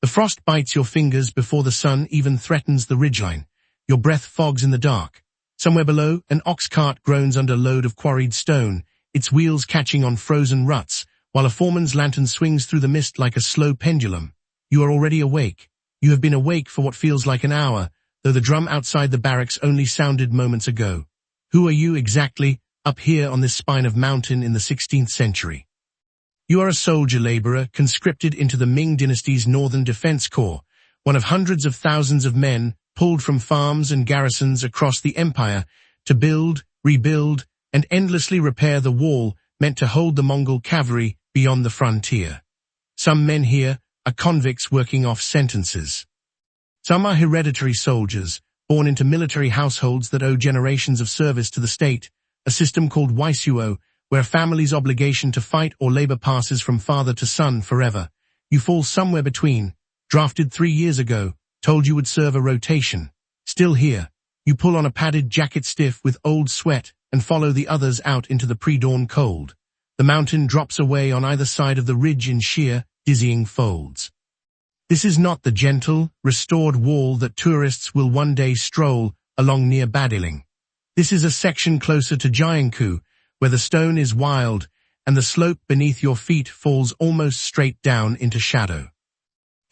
The frost bites your fingers before the sun even threatens the ridgeline. Your breath fogs in the dark. Somewhere below, an ox cart groans under a load of quarried stone, its wheels catching on frozen ruts, while a foreman's lantern swings through the mist like a slow pendulum. You are already awake. You have been awake for what feels like an hour, though the drum outside the barracks only sounded moments ago. Who are you exactly, up here on this spine of mountain in the 16th century? You are a soldier laborer conscripted into the Ming Dynasty's Northern Defense Corps, one of hundreds of thousands of men pulled from farms and garrisons across the empire to build, rebuild, and endlessly repair the wall meant to hold the Mongol cavalry beyond the frontier. Some men here are convicts working off sentences. Some are hereditary soldiers, born into military households that owe generations of service to the state, a system called Waisuo, where a family's obligation to fight or labor passes from father to son forever. You fall somewhere between, drafted 3 years ago, told you would serve a rotation. Still here, you pull on a padded jacket stiff with old sweat and follow the others out into the pre-dawn cold. The mountain drops away on either side of the ridge in sheer, dizzying folds. This is not the gentle, restored wall that tourists will one day stroll along near Badiling. This is a section closer to Jiangku, where the stone is wild and the slope beneath your feet falls almost straight down into shadow.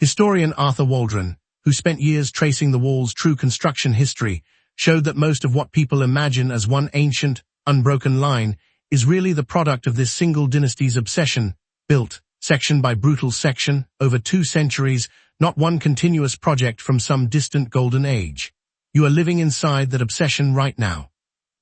Historian Arthur Waldron, who spent years tracing the wall's true construction history, showed that most of what people imagine as one ancient, unbroken line is really the product of this single dynasty's obsession, built, section by brutal section, over 2 centuries, not one continuous project from some distant golden age. You are living inside that obsession right now.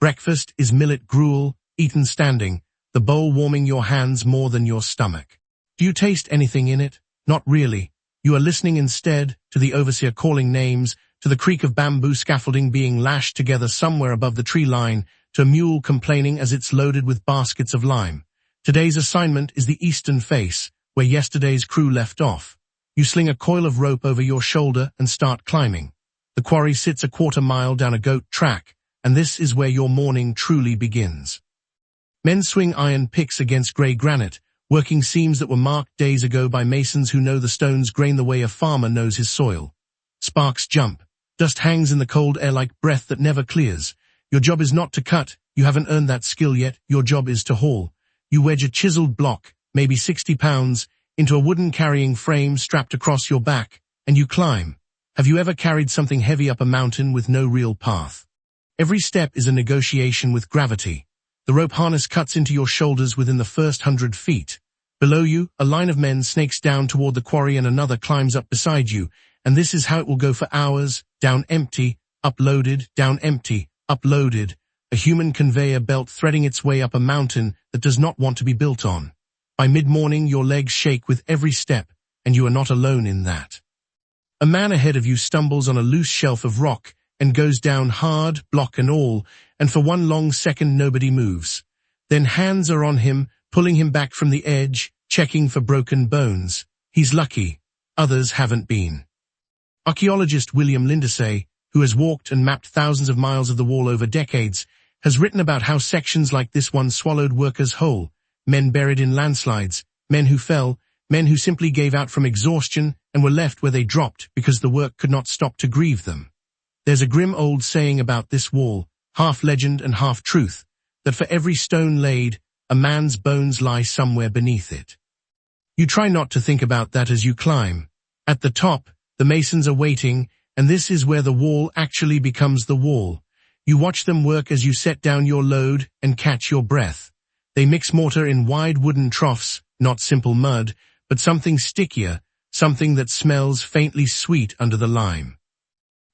Breakfast is millet gruel, eaten standing, the bowl warming your hands more than your stomach. Do you taste anything in it? Not really. You are listening instead to the overseer calling names, to the creak of bamboo scaffolding being lashed together somewhere above the tree line, to a mule complaining as it's loaded with baskets of lime. Today's assignment is the eastern face, where yesterday's crew left off. You sling a coil of rope over your shoulder and start climbing. The quarry sits a 1/4 mile down a goat track, and this is where your morning truly begins. Men swing iron picks against grey granite, working seams that were marked days ago by masons who know the stones grain the way a farmer knows his soil. Sparks jump. Dust hangs in the cold air like breath that never clears. Your job is not to cut. You haven't earned that skill yet. Your job is to haul. You wedge a chiseled block, maybe 60 pounds, into a wooden carrying frame strapped across your back, and you climb. Have you ever carried something heavy up a mountain with no real path? Every step is a negotiation with gravity. The rope harness cuts into your shoulders within the first 100 feet. Below you, a line of men snakes down toward the quarry and another climbs up beside you, and this is how it will go for hours, down empty, uploaded, down empty, uploaded, a human conveyor belt threading its way up a mountain that does not want to be built on. By mid-morning, your legs shake with every step, and you are not alone in that. A man ahead of you stumbles on a loose shelf of rock and goes down hard, block and all, and for one long second nobody moves. Then hands are on him, pulling him back from the edge, checking for broken bones. He's lucky. Others haven't been. Archaeologist William Lindesay, who has walked and mapped thousands of miles of the wall over decades, has written about how sections like this one swallowed workers whole, men buried in landslides, men who fell, men who simply gave out from exhaustion and were left where they dropped because the work could not stop to grieve them. There's a grim old saying about this wall, half legend and half truth, that for every stone laid, a man's bones lie somewhere beneath it. You try not to think about that as you climb. At the top, the masons are waiting, and this is where the wall actually becomes the wall. You watch them work as you set down your load and catch your breath. They mix mortar in wide wooden troughs, not simple mud, but something stickier, something that smells faintly sweet under the lime.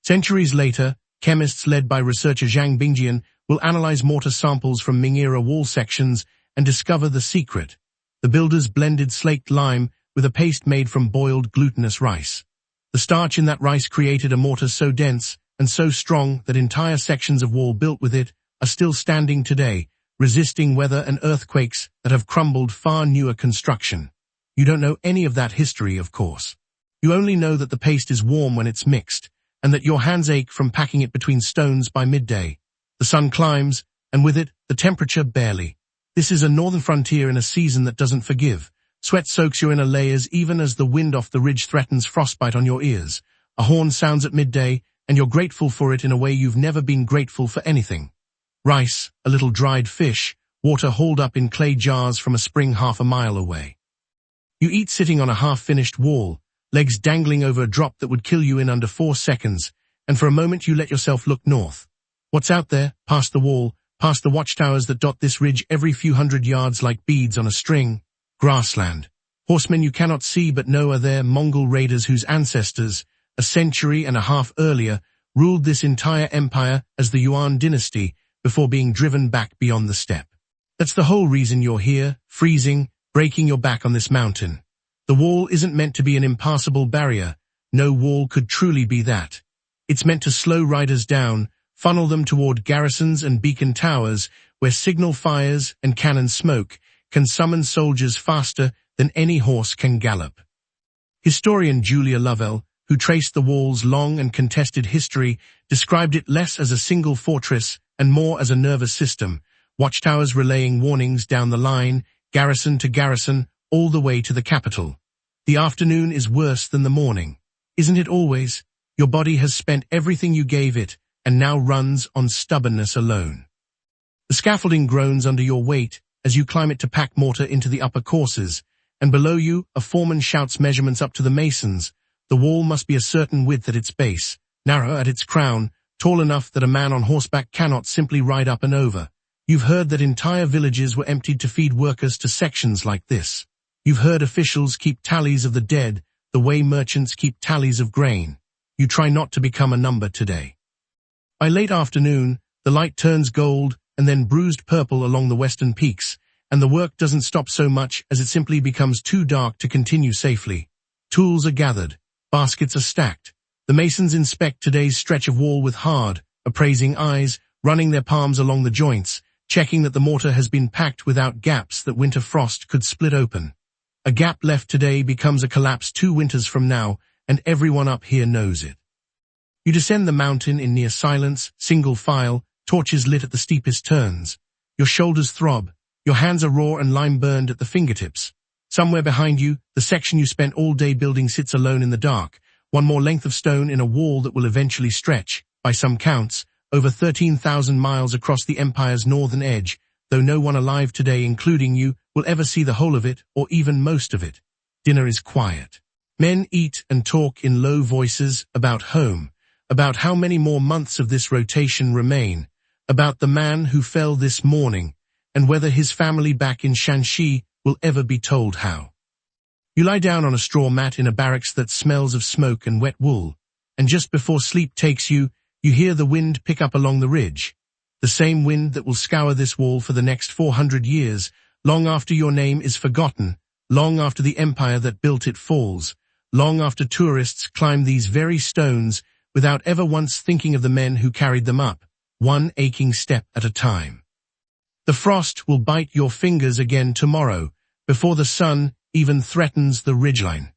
Centuries later, chemists led by researcher Zhang Bingjian will analyze mortar samples from Ming-era wall sections and discover the secret. The builders blended slaked lime with a paste made from boiled glutinous rice. The starch in that rice created a mortar so dense and so strong that entire sections of wall built with it are still standing today, resisting weather and earthquakes that have crumbled far newer construction. You don't know any of that history, of course. You only know that the paste is warm when it's mixed, and that your hands ache from packing it between stones by midday. The sun climbs, and with it, the temperature barely. This is a northern frontier in a season that doesn't forgive, Sweat soaks your inner layers even as the wind off the ridge threatens frostbite on your ears. A horn sounds at midday, and you're grateful for it in a way you've never been grateful for anything. Rice, a little dried fish, water hauled up in clay jars from a spring half a mile away. You eat sitting on a half-finished wall, legs dangling over a drop that would kill you in under 4 seconds, and for a moment you let yourself look north. What's out there, past the wall, past the watchtowers that dot this ridge every few hundred yards like beads on a string? Grassland. Horsemen you cannot see but know are there, Mongol raiders whose ancestors, a century and a half earlier, ruled this entire empire as the Yuan dynasty before being driven back beyond the steppe. That's the whole reason you're here, freezing, breaking your back on this mountain. The wall isn't meant to be an impassable barrier. No wall could truly be that. It's meant to slow riders down, funnel them toward garrisons and beacon towers where signal fires and cannon smoke can summon soldiers faster than any horse can gallop. Historian Julia Lovell, who traced the wall's long and contested history, described it less as a single fortress and more as a nervous system, watchtowers relaying warnings down the line, garrison to garrison, all the way to the capital. The afternoon is worse than the morning. Isn't it always? Your body has spent everything you gave it and now runs on stubbornness alone. The scaffolding groans under your weight as you climb it to pack mortar into the upper courses, and below you a foreman shouts measurements up to the masons. The wall must be a certain width at its base, narrow at its crown, tall enough that a man on horseback cannot simply ride up and over. You've heard that entire villages were emptied to feed workers to sections like this. You've heard officials keep tallies of the dead the way merchants keep tallies of grain. You try not to become a number today. By late afternoon, the light turns gold and then bruised purple along the western peaks, and the work doesn't stop so much as it simply becomes too dark to continue safely. Tools are gathered. Baskets are stacked. The masons inspect today's stretch of wall with hard, appraising eyes, running their palms along the joints, checking that the mortar has been packed without gaps that winter frost could split open. A gap left today becomes a collapse 2 winters from now, and everyone up here knows it. You descend the mountain in near silence, single file, torches lit at the steepest turns. Your shoulders throb. Your hands are raw and lime-burned at the fingertips. Somewhere behind you, the section you spent all day building sits alone in the dark, one more length of stone in a wall that will eventually stretch, by some counts, over 13,000 miles across the empire's northern edge, though no one alive today, including you, will ever see the whole of it, or even most of it. Dinner is quiet. Men eat and talk in low voices about home, about how many more months of this rotation remain, about the man who fell this morning, and whether his family back in Shanxi will ever be told how. You lie down on a straw mat in a barracks that smells of smoke and wet wool, and just before sleep takes you, you hear the wind pick up along the ridge, the same wind that will scour this wall for the next 400 years, long after your name is forgotten, long after the empire that built it falls, long after tourists climb these very stones without ever once thinking of the men who carried them up, one aching step at a time. The frost will bite your fingers again tomorrow, before the sun even threatens the ridgeline.